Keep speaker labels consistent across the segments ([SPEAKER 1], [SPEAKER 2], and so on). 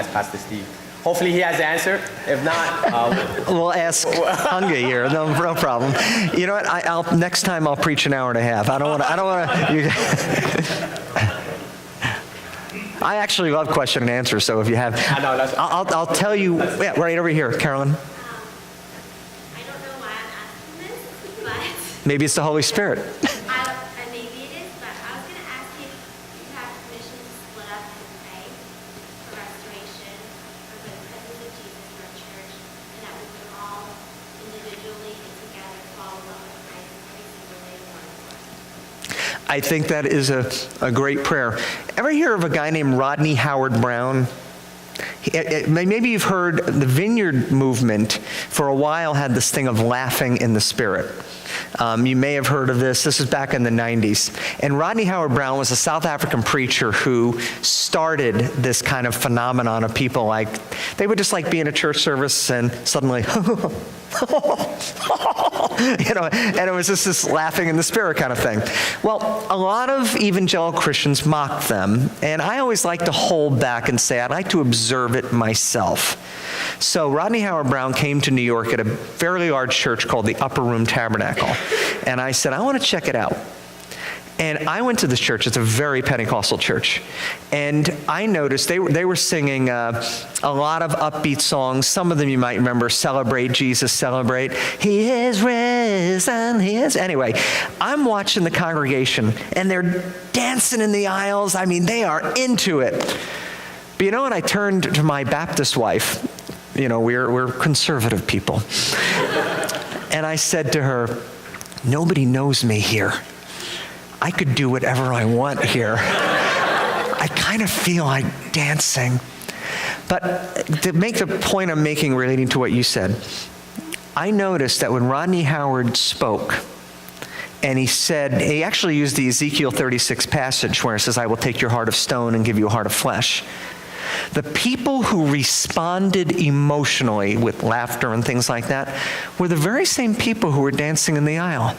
[SPEAKER 1] ask Pastor Steve. Hopefully he has the answer. If not,
[SPEAKER 2] we'll ask Hunga here. No problem. You know what? Next time I'll preach an hour and a half. I don't want to. I actually love question and answer. So if you have, I'll tell you. Yeah, right over here, Carolyn.
[SPEAKER 3] I don't know why I'm asking this, but
[SPEAKER 2] maybe it's the Holy Spirit.
[SPEAKER 3] maybe it is. But I was going to ask if you have permission to split up and pray for restoration, for the presence of Jesus in our church, and that we can all individually and together follow love of Christ every single day more and more.
[SPEAKER 2] I think that is a great prayer. Ever hear of a guy named Rodney Howard Brown? Maybe you've heard the Vineyard Movement for a while had this thing of laughing in the Spirit. You may have heard of this. This is back in the 90s. And Rodney Howard Brown was a South African preacher who started this kind of phenomenon of people like, they would just like be in a church service and suddenly, and it was just this laughing in the Spirit kind of thing. Well, a lot of evangelical Christians mock them, and I always like to hold back and say I'd like to observe it myself. So Rodney Howard Brown came to New York at a fairly large church called the Upper Room Tabernacle, and I said, I want to check it out. And I went to this church. It's a very Pentecostal church. And I noticed they were singing a lot of upbeat songs. Some of them you might remember, Celebrate Jesus, Celebrate. He is risen, he is. Anyway, I'm watching the congregation, and they're dancing in the aisles. I mean, they are into it. But you know what? I turned to my Baptist wife. You know, we're conservative people. And I said to her, nobody knows me here. I could do whatever I want here. I kind of feel like dancing. But to make the point I'm making relating to what you said, I noticed that when Rodney Howard spoke, and he actually used the Ezekiel 36 passage where it says, I will take your heart of stone and give you a heart of flesh. The people who responded emotionally with laughter and things like that were the very same people who were dancing in the aisle.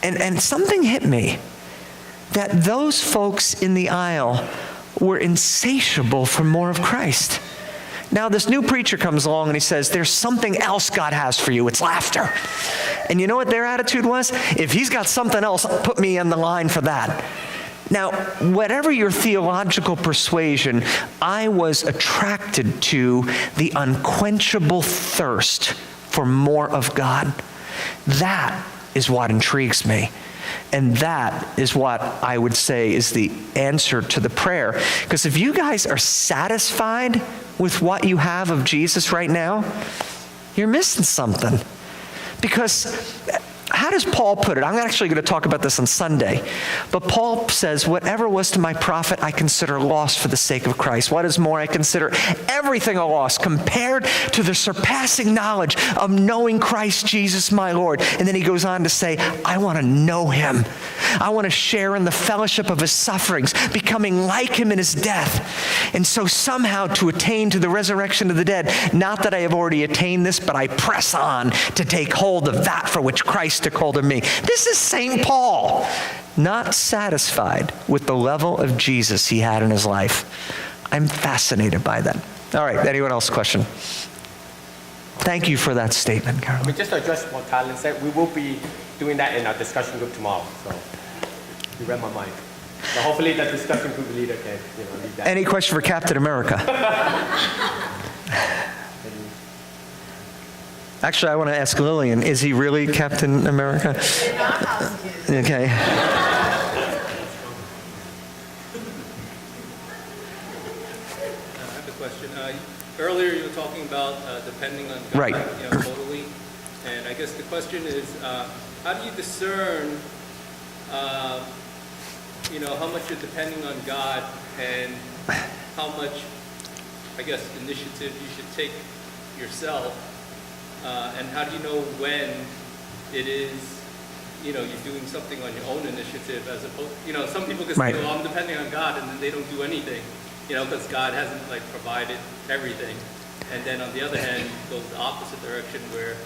[SPEAKER 2] And something hit me, that those folks in the aisle were insatiable for more of Christ. Now this new preacher comes along and he says, there's something else God has for you, it's laughter. And you know what their attitude was? If he's got something else, put me in the line for that. Now, whatever your theological persuasion, I was attracted to the unquenchable thirst for more of God. That is what intrigues me. And that is what I would say is the answer to the prayer. Because if you guys are satisfied with what you have of Jesus right now, you're missing something. Because how does Paul put it? I'm actually going to talk about this on Sunday. But Paul says, whatever was to my profit, I consider loss for the sake of Christ. What is more, I consider everything a loss compared to the surpassing knowledge of knowing Christ Jesus my Lord. And then he goes on to say, I want to know him. I want to share in the fellowship of his sufferings, becoming like him in his death. And so somehow to attain to the resurrection of the dead, not that I have already attained this, but I press on to take hold of that for which Christ took hold of me. This is St. Paul, not satisfied with the level of Jesus he had in his life. I'm fascinated by that. All right, anyone else question? Thank you for that statement, Carol.
[SPEAKER 1] We just address what Colin said. We will be doing that in our discussion group tomorrow. So you read my mind. So hopefully that discussion group leader can lead that.
[SPEAKER 2] Any question for Captain America? Actually, I want to ask Lillian, is he really Captain America? Okay.
[SPEAKER 4] I have a question. Earlier you were talking about depending on God,
[SPEAKER 2] right.
[SPEAKER 4] Totally. And I guess the question is, how do you discern, how much you're depending on God and how much, I guess, initiative you should take yourself? And how do you know when it is, you're doing something on your own initiative as opposed, some people can say,
[SPEAKER 2] right.
[SPEAKER 4] well, I'm depending on God, and then they don't do anything, because God hasn't provided everything. And then on the other hand, it goes the opposite direction where,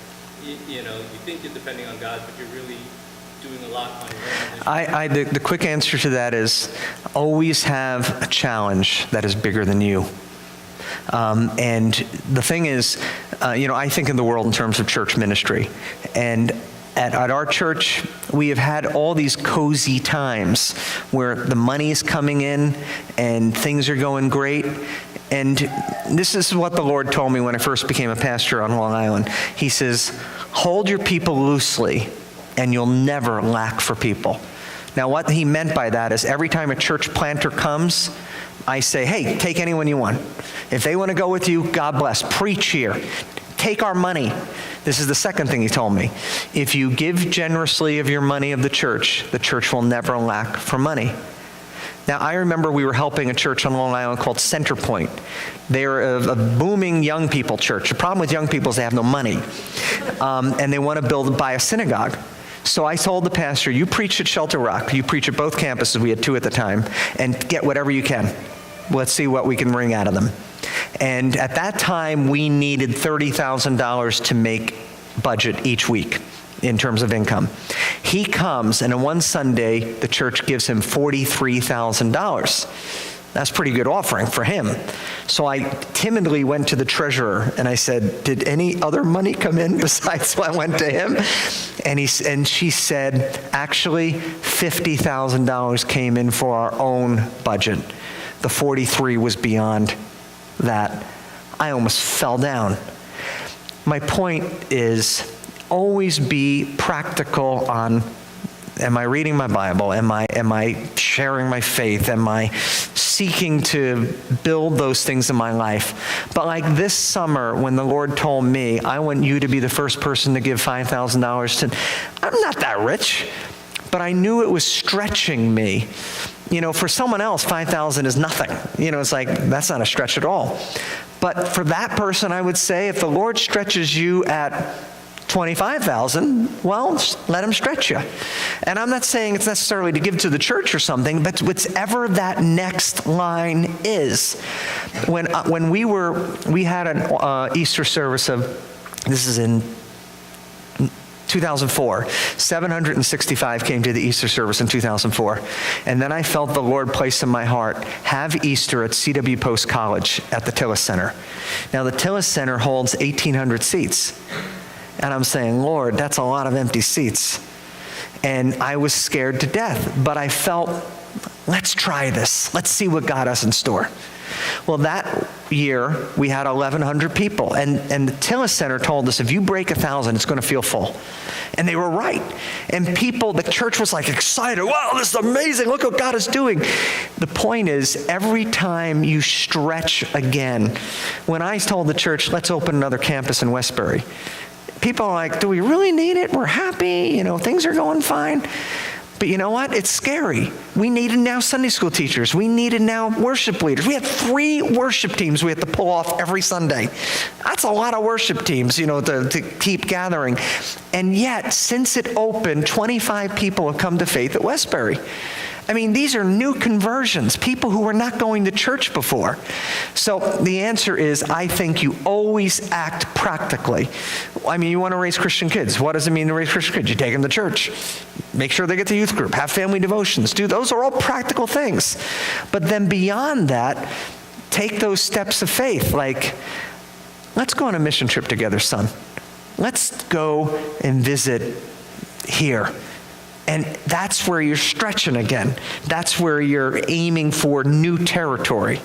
[SPEAKER 4] you think you're depending on God, but you're really doing a lot on your own initiative.
[SPEAKER 2] The quick answer to that is always have a challenge that is bigger than you. And the thing is, I think in the world in terms of church ministry. And at our church, we have had all these cozy times where the money is coming in and things are going great. And this is what the Lord told me when I first became a pastor on Long Island. He says, hold your people loosely and you'll never lack for people. Now, what he meant by that is every time a church planter comes, I say, hey, take anyone you want. If they want to go with you, God bless. Preach here. Take our money. This is the second thing he told me. If you give generously of your money of the church will never lack for money. Now, I remember we were helping a church on Long Island called Centerpoint. They're a booming young people church. The problem with young people is they have no money. And they want to buy a synagogue. So I told the pastor, you preach at Shelter Rock. You preach at both campuses. We had 2 at the time. And get whatever you can. Let's see what we can wring out of them. And at that time, we needed $30,000 to make budget each week in terms of income. He comes, and on one Sunday, the church gives him $43,000. That's a pretty good offering for him. So I timidly went to the treasurer, and I said, did any other money come in besides what went to him? And she said, actually, $50,000 came in for our own budget. The 43 was beyond that. I almost fell down. My point is, always be practical on, am I reading my Bible? Am I sharing my faith? Am I seeking to build those things in my life? But like this summer, when the Lord told me, I want you to be the first person to give $5,000 to, I'm not that rich, but I knew it was stretching me. For someone else, 5,000 is nothing. It's like, that's not a stretch at all. But for that person, I would say, if the Lord stretches you at 25,000, well, let him stretch you. And I'm not saying it's necessarily to give to the church or something, but whatever that next line is. When we had an Easter service this is in 2004. 765 came to the Easter service in 2004. And then I felt the Lord place in my heart, have Easter at C.W. Post College at the Tillis Center. Now, the Tillis Center holds 1,800 seats. And I'm saying, Lord, that's a lot of empty seats. And I was scared to death. But I felt, let's try this. Let's see what God has in store. Well, that year, we had 1,100 people. And the Tillis Center told us, if you break 1,000, it's going to feel full. And they were right. And the church was like excited. Wow, this is amazing. Look what God is doing. The point is, every time you stretch again, when I told the church, let's open another campus in Westbury, people are like, do we really need it? We're happy. Things are going fine. But you know what? It's scary. We needed now Sunday school teachers. We needed now worship leaders. We had 3 worship teams we had to pull off every Sunday. That's a lot of worship teams, to keep gathering. And yet, since it opened, 25 people have come to faith at Westbury. I mean, these are new conversions, people who were not going to church before. So the answer is, I think you always act practically. I mean, you want to raise Christian kids. What does it mean to raise Christian kids? You take them to church. Make sure they get to youth group. Have family devotions. Those are all practical things. But then beyond that, take those steps of faith. Like, let's go on a mission trip together, son. Let's go and visit here. And that's where you're stretching again. That's where you're aiming for new territory.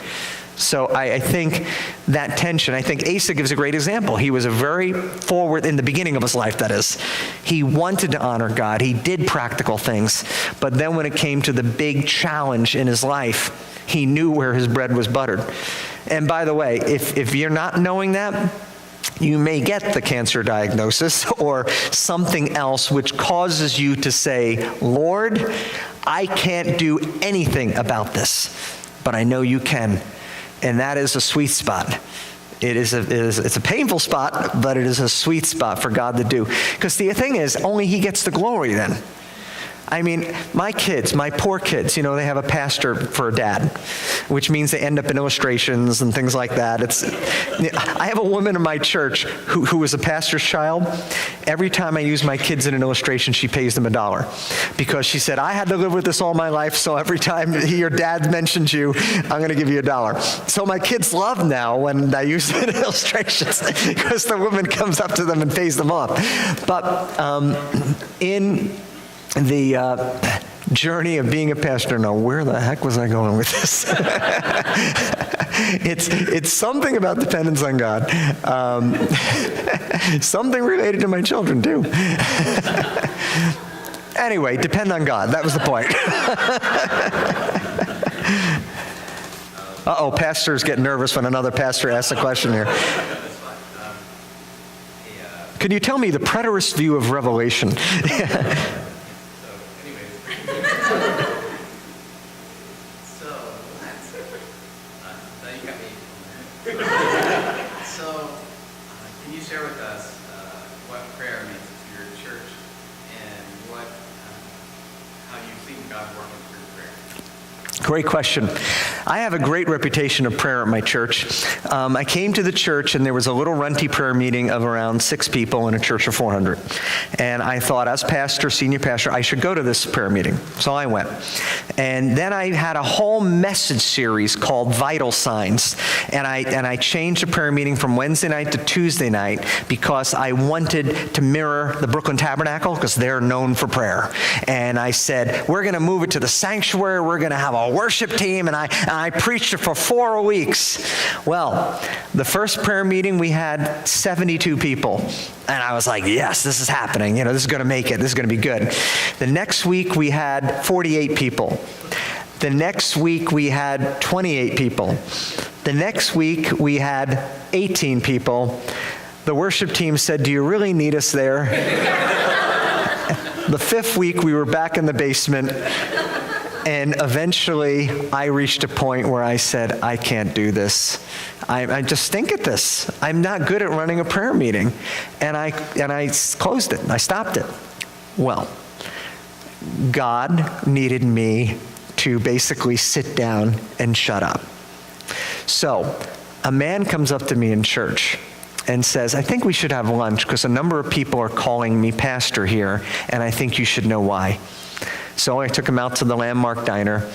[SPEAKER 2] So I think that tension, I think Asa gives a great example. He was a very forward, in the beginning of his life, that is. He wanted to honor God. He did practical things. But then when it came to the big challenge in his life, he knew where his bread was buttered. And by the way, if you're not knowing that, you may get the cancer diagnosis or something else which causes you to say, Lord, I can't do anything about this, but I know you can. And that is a sweet spot. It's a painful spot, but it is a sweet spot for God to do. Because the thing is, only he gets the glory then. I mean, my kids, my poor kids, they have a pastor for a dad, which means they end up in illustrations and things like that. I have a woman in my church who is a pastor's child. Every time I use my kids in an illustration, she pays them $1 because she said, I had to live with this all my life, so every time your dad mentions you, I'm going to give you $1. So my kids love now when I use it in illustrations because the woman comes up to them and pays them off. But in the journey of being a pastor, now where the heck was I going with this? It's something about dependence on God. Something related to my children too. Anyway, depend on God. That was the point. Uh-oh, pastors get nervous when another pastor asks a question here. Could you tell me the preterist view of Revelation?
[SPEAKER 5] Can you share with us what prayer means to your church and how you've seen God working through prayer?
[SPEAKER 2] Great question. I have a great reputation of prayer at my church. I came to the church and there was a little runty prayer meeting of around 6 people in a church of 400. And I thought, as pastor, senior pastor, I should go to this prayer meeting. So I went. And then I had a whole message series called Vital Signs. And I changed the prayer meeting from Wednesday night to Tuesday night because I wanted to mirror the Brooklyn Tabernacle because they're known for prayer. And I said, we're going to move it to the sanctuary. We're going to have a worship team. And I preached it for 4 weeks. Well, the first prayer meeting we had 72 people. And I was like, yes, this is happening. This is going to make it. This is going to be good. The next week we had 48 people. The next week we had 28 people. The next week we had 18 people. The worship team said, do you really need us there? The 5th week we were back in the basement. And eventually, I reached a point where I said, I can't do this. I just stink at this. I'm not good at running a prayer meeting. And I closed it. I stopped it. Well, God needed me to basically sit down and shut up. So, a man comes up to me in church and says, I think we should have lunch because a number of people are calling me pastor here, and I think you should know why. So I took him out to the Landmark Diner.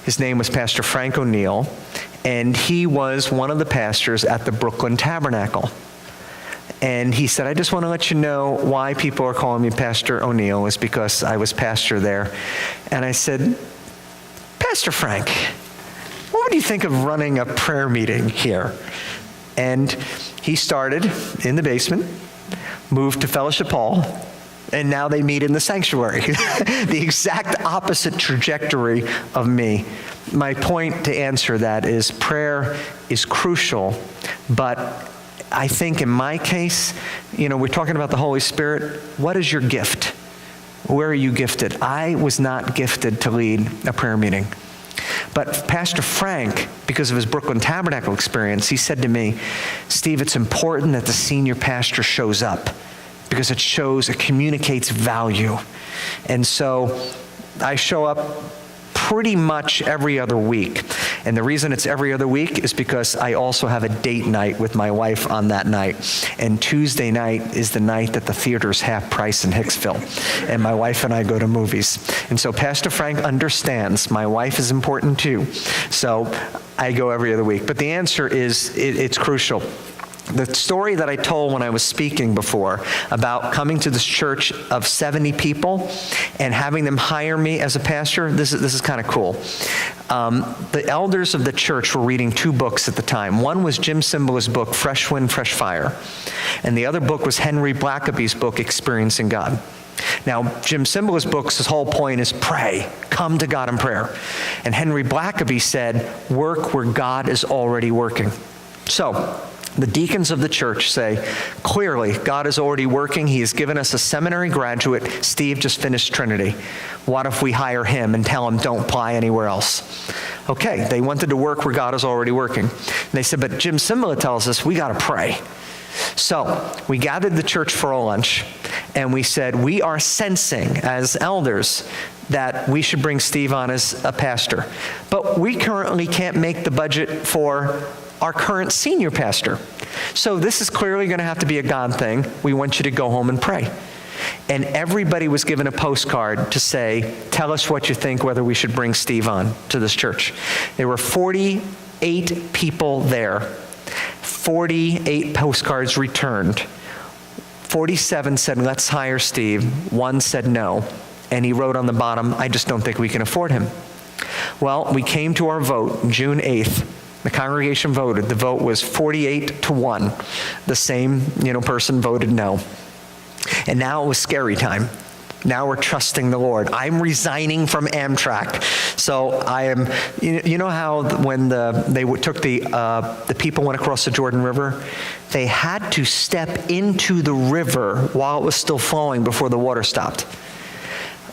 [SPEAKER 2] His name was Pastor Frank O'Neill, and he was one of the pastors at the Brooklyn Tabernacle. And he said, I just want to let you know why people are calling me Pastor O'Neill is because I was pastor there. And I said, Pastor Frank, what would you think of running a prayer meeting here? And he started in the basement, moved to Fellowship Hall, and now they meet in the sanctuary. The exact opposite trajectory of me. My point to answer that is prayer is crucial, but I think in my case, we're talking about the Holy Spirit. What is your gift? Where are you gifted? I was not gifted to lead a prayer meeting. But Pastor Frank, because of his Brooklyn Tabernacle experience, he said to me, Steve, it's important that the senior pastor shows up, because it communicates value. And so I show up pretty much every other week. And the reason it's every other week is because I also have a date night with my wife on that night. And Tuesday night is the night that the theater's half price in Hicksville. And my wife and I go to movies. And so Pastor Frank understands my wife is important too. So I go every other week. But the answer is it's crucial. The story that I told when I was speaking before about coming to this church of 70 people and having them hire me as a pastor, this is kind of cool. The elders of the church were reading 2 books at the time. One was Jim Cymbala's book, Fresh Wind, Fresh Fire. And the other book was Henry Blackaby's book, Experiencing God. Now, Jim Cymbala's book, his whole point is pray. Come to God in prayer. And Henry Blackaby said, work where God is already working. So, the deacons of the church say, clearly, God is already working. He has given us a seminary graduate. Steve just finished Trinity. What if we hire him and tell him don't apply anywhere else? Okay, they wanted to work where God is already working. And they said, but Jim Cymbala tells us we got to pray. So we gathered the church for a lunch, and we said, we are sensing as elders that we should bring Steve on as a pastor. But we currently can't make the budget for our current senior pastor. So this is clearly going to have to be a God thing. We want you to go home and pray. And everybody was given a postcard to say, tell us what you think, whether we should bring Steve on to this church. There were 48 people there. 48 postcards returned. 47 said, let's hire Steve. 1 said no. And he wrote on the bottom, I just don't think we can afford him. Well, we came to our vote June 8th. The congregation voted. The vote was 48-1. The same, person voted no. And now it was scary time. Now we're trusting the Lord. I'm resigning from Amtrak. So I am, you know how when they took the people went across the Jordan River? They had to step into the river while it was still flowing before the water stopped.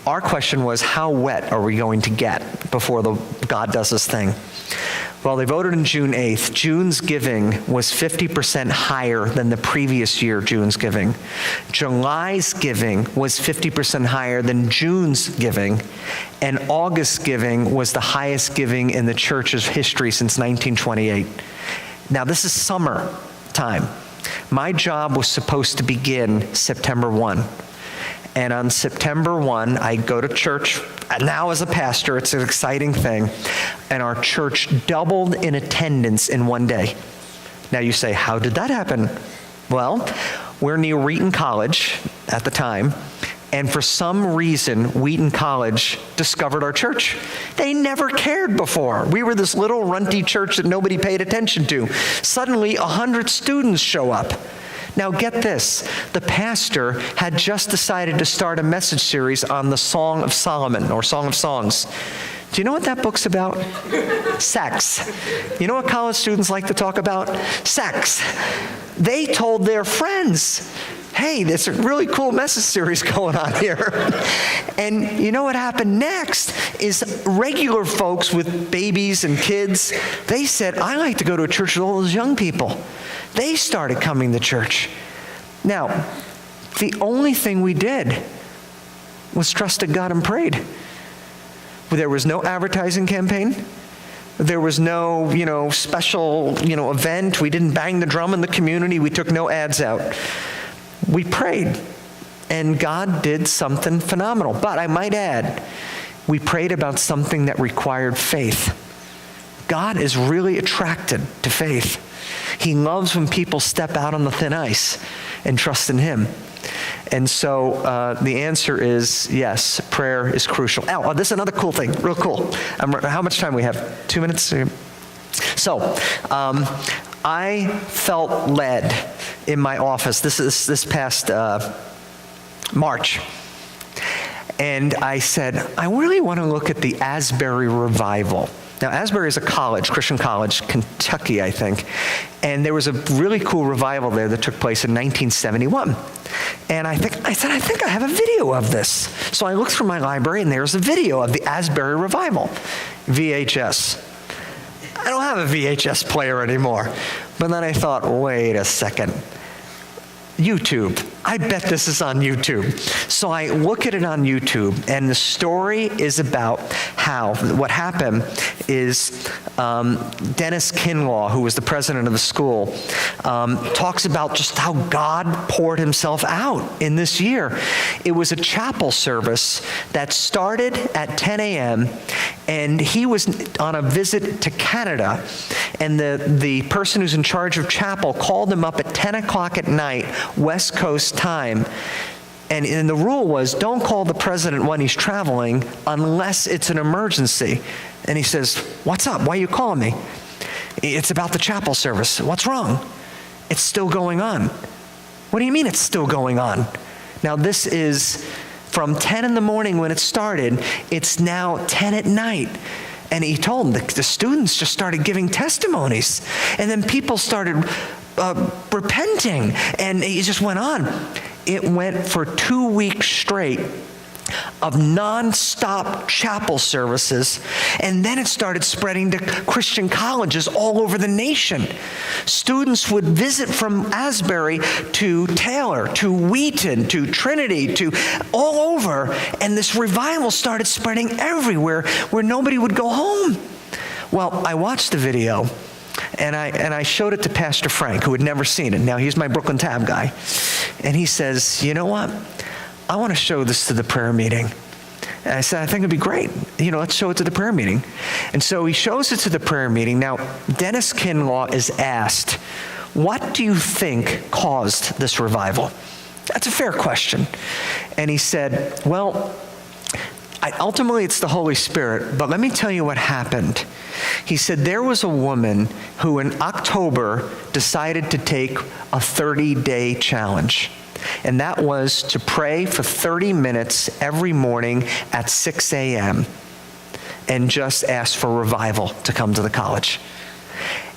[SPEAKER 2] Our question was, how wet are we going to get before God does this thing? Well, they voted on June 8th. June's giving was 50% higher than the previous year June's giving. July's giving was 50% higher than June's giving. And August's giving was the highest giving in the church's history since 1928. Now, this is summer time. My job was supposed to begin September 1. And on September 1, I go to church. And now as a pastor, it's an exciting thing. And our church doubled in attendance in one day. Now you say, how did that happen? Well, we're near Wheaton College at the time. And for some reason, Wheaton College discovered our church. They never cared before. We were this little runty church that nobody paid attention to. Suddenly, 100 students show up. Now get this, the pastor had just decided to start a message series on the Song of Solomon, or Song of Songs. Do you know what that book's about? Sex. You know what college students like to talk about? Sex. They told their friends, hey, there's a really cool message series going on here. And you know what happened next is regular folks with babies and kids, they said, I like to go to a church with all those young people. They started coming to church. Now, the only thing we did was trusted God and prayed. There was no advertising campaign. There was no, special, event. We didn't bang the drum in the community. We took no ads out. We prayed, and God did something phenomenal. But I might add, we prayed about something that required faith. God is really attracted to faith. He loves when people step out on the thin ice and trust in Him. And so the answer is yes, prayer is crucial. Oh, this is another cool thing, real cool. How much time we have? 2 minutes? So I felt led in my office. This past March. And I said, I really want to look at the Asbury Revival. Now, Asbury is a college, Christian college, Kentucky, I think. And there was a really cool revival there that took place in 1971. And I said, I think I have a video of this. So I looked through my library, and there's a video of the Asbury Revival, VHS. I don't have a VHS player anymore. But then I thought, wait a second. YouTube. I bet this is on YouTube. So I look at it on YouTube, and the story is about how what happened is Dennis Kinlaw, who was the president of the school, talks about just how God poured Himself out in this year. It was a chapel service that started at 10 a.m., and he was on a visit to Canada, and the person who's in charge of chapel called him up at 10 o'clock at night, West Coast time. And the rule was, don't call the president when he's traveling unless it's an emergency. And he says, what's up? Why are you calling me? It's about the chapel service. What's wrong? It's still going on. What do you mean it's still going on? Now this is from 10 in the morning when it started. It's now 10 at night. And he told them, the students just started giving testimonies. And then people started repenting, and it just went on. It went for 2 weeks straight. of nonstop chapel services, and then it started spreading to Christian colleges all over the nation. Students would visit from Asbury to Taylor, to Wheaton, to Trinity, to all over, and this revival started spreading everywhere where nobody would go home. Well, I watched the video, and I showed it to Pastor Frank, who had never seen it. Now, he's my Brooklyn Tab guy. And he says, you know what? I want to show this to the prayer meeting. And I said, I think it'd be great. Let's show it to the prayer meeting. And so he shows it to the prayer meeting. Now, Dennis Kinlaw is asked, what do you think caused this revival? That's a fair question. And he said, well, ultimately it's the Holy Spirit, but let me tell you what happened. He said there was a woman who in October decided to take a 30-day challenge. And that was to pray for 30 minutes every morning at 6 a.m. and just ask for revival to come to the college.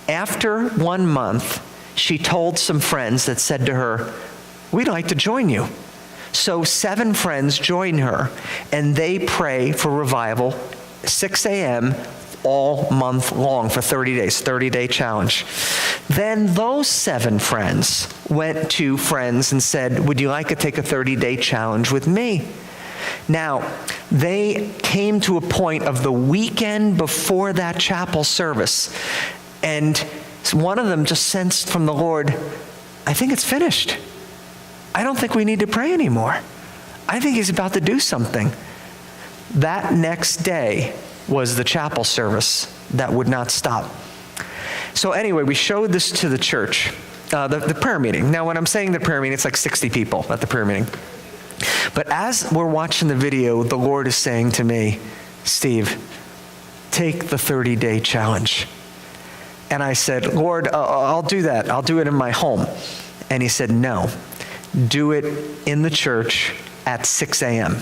[SPEAKER 2] After 1 month, she told some friends that said to her, we'd like to join you. So 7 friends join her, and they pray for revival, 6 a.m., all month long for 30 days, 30-day challenge. Then those 7 friends went to friends and said, would you like to take a 30-day challenge with me? Now, they came to a point of the weekend before that chapel service, and one of them just sensed from the Lord, I think it's finished. I don't think we need to pray anymore. I think he's about to do something. That next day was the chapel service that would not stop. So anyway, we showed this to the church, the prayer meeting. Now, when I'm saying the prayer meeting, it's like 60 people at the prayer meeting. But as we're watching the video, the Lord is saying to me, Steve, take the 30-day challenge. And I said, Lord, I'll do that. I'll do it in my home. And he said, no, do it in the church at 6 a.m.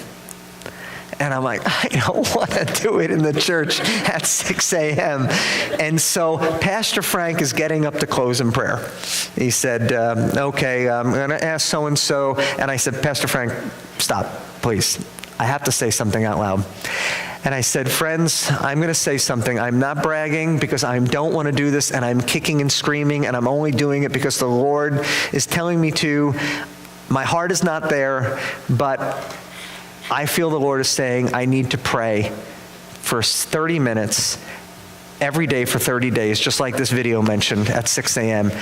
[SPEAKER 2] And I'm like, I don't want to do it in the church at 6 a.m. And so Pastor Frank is getting up to close in prayer. He said, okay, I'm going to ask so-and-so. And I said, Pastor Frank, stop, please. I have to say something out loud. And I said, friends, I'm going to say something. I'm not bragging because I don't want to do this, and I'm kicking and screaming, and I'm only doing it because the Lord is telling me to. My heart is not there, but I feel the Lord is saying I need to pray for 30 minutes every day for 30 days, just like this video mentioned, at 6 a.m.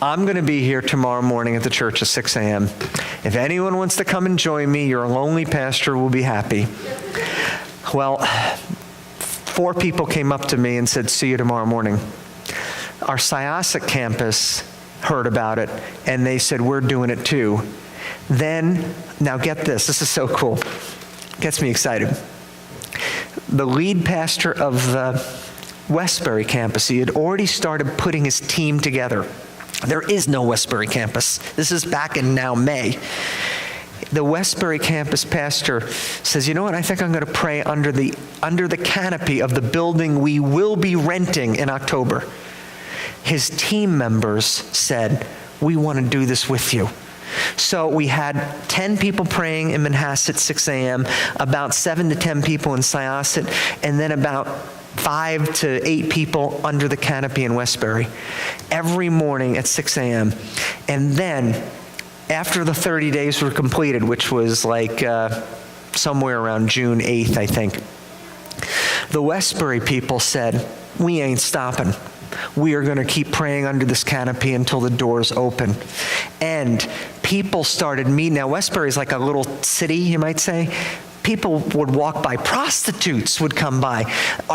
[SPEAKER 2] I'm going to be here tomorrow morning at the church at 6 a.m. If anyone wants to come and join me, your lonely pastor will be happy. Well, 4 people came up to me and said, see you tomorrow morning. Our Syosset campus heard about it, and they said, we're doing it too. Then, now get this is so cool. Gets me excited. The lead pastor of the Westbury campus, he had already started putting his team together. There is no Westbury campus. This is back in now May. The Westbury campus pastor says, you know what, I think I'm going to pray under the canopy of the building we will be renting in October. His team members said, we want to do this with you. So we had 10 people praying in Manhasset at 6 a.m., about 7 to 10 people in Syosset, and then about 5 to 8 people under the canopy in Westbury every morning at 6 a.m. And then after the 30 days were completed, which was like somewhere around June 8th, I think, the Westbury people said, we ain't stopping. We are going to keep praying under this canopy until the doors open. And people started meeting. Now, Westbury is like a little city, you might say. People would walk by. Prostitutes would come by.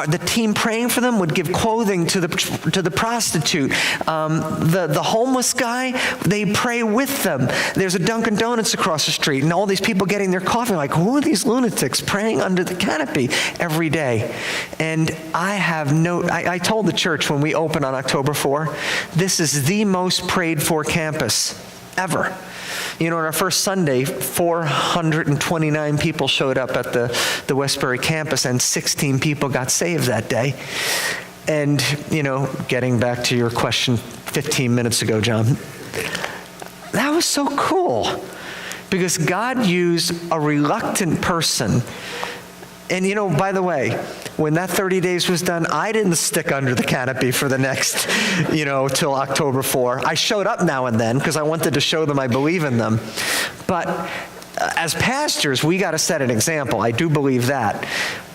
[SPEAKER 2] The team praying for them would give clothing to the prostitute. The homeless guy, they pray with them. There's a Dunkin' Donuts across the street, and all these people getting their coffee. Like, who are these lunatics praying under the canopy every day? And I told the church when we opened on October 4, this is the most prayed for campus ever. You know, on our first Sunday, 429 people showed up at the Westbury campus, and 16 people got saved that day. And, you know, getting back to your question 15 minutes ago, John, that was so cool because God used a reluctant person. And by the way, when that 30 days was done, I didn't stick under the canopy for the next, till October 4. I showed up now and then because I wanted to show them I believe in them. But as pastors, we got to set an example. I do believe that.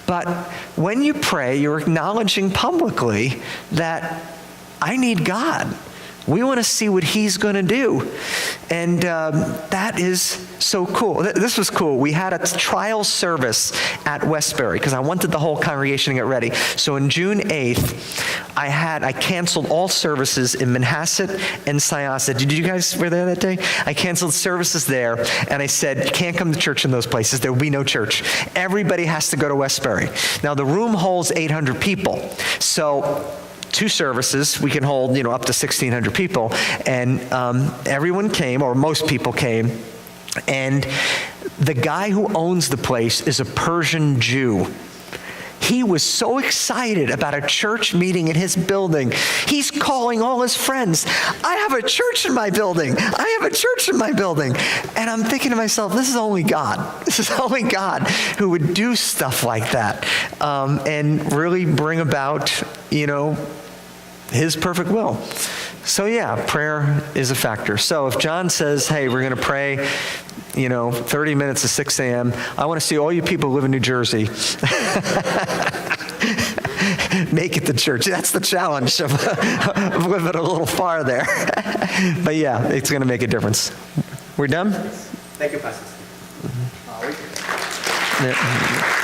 [SPEAKER 2] But when you pray, you're acknowledging publicly that I need God. We want to see what he's going to do. And that is so cool. This was cool. We had a trial service at Westbury because I wanted the whole congregation to get ready. So on June 8th, I canceled all services in Manhasset and Syosset. Did you guys were there that day? I canceled services there, and I said, you can't come to church in those places. There will be no church. Everybody has to go to Westbury. Now, the room holds 800 people. So 2 services, we can hold, up to 1,600 people. And everyone came, or most people came. And the guy who owns the place is a Persian Jew. He was so excited about a church meeting in his building. He's calling all his friends. I have a church in my building. I have a church in my building. And I'm thinking to myself, this is only God. This is only God who would do stuff like that and really bring about, his perfect will. So yeah, prayer is a factor. So if John says, hey, we're going to pray, 30 minutes to 6 a.m., I want to see all you people who live in New Jersey make it to church. That's the challenge of living a little far there. But yeah, it's going to make a difference. We're done?
[SPEAKER 1] Thank you, Pastor.
[SPEAKER 2] Yeah.